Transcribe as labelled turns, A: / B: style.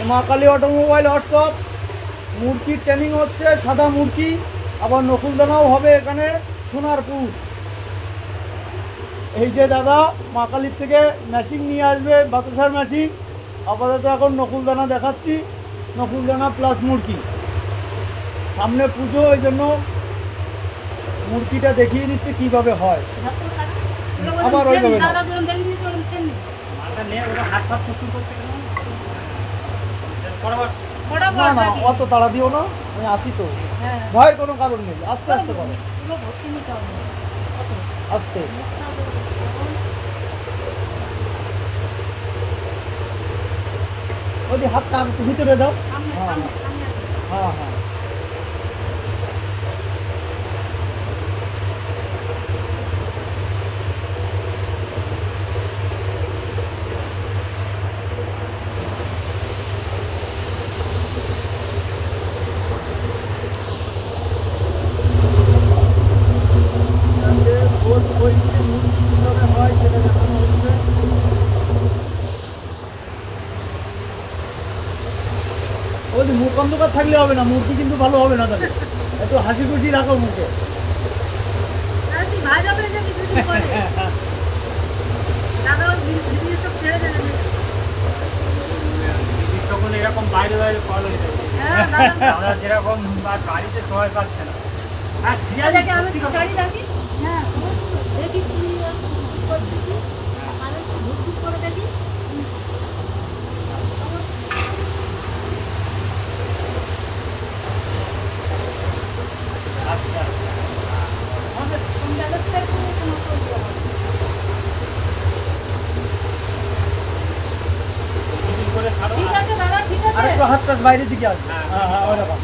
A: মা Kali automobile workshop. মুরগির training হচ্ছে, সাদা মুরগি, আবার নকুলদানাও হবে এখানে সোনারপুর। এই যে দাদা মা কালীর থেকে মেশিন নিয়ে আসবে, বাতাসার মেশিন। আপাতত এখন নকুলদানা দেখাচ্ছি, নকুলদানা প্লাস মুরগি। সামনে পুজো, ওই জন্য মুরগিটা দেখিয়ে দিচ্ছে কিভাবে হয়। আবার ওইভাবে না না, অত তাড়া দিও না, আমি আছি তো, ভয়ের কোনো কারণ নেই। আস্তে আস্তে করো, আস্তে। ওই হাতটা একটু ভিতরে দাও। হ্যাঁ হ্যাঁ হ্যাঁ। ওই মুখ অন্ধকার থাকলে হবে না, মুরগি কিন্তু ভালো হবে না। তাহলে একটু হাসি খুশি রাখো মুখে।
B: এরকম বাইরে বাইরে কল হয়ে যাবে, যেরকম বাড়িতে সময় পাচ্ছে না। আর শিয়ালকে আমি চাই রাখি। হ্যাঁ দেখি তুমি করতেছি, আর ভর্তি করে দেখি।
A: ঠিক আছে দাদা, ঠিক আছে। আর একটু হাতটা বাইরের দিকে আসবে। হ্যাঁ হ্যাঁ, ওরকম।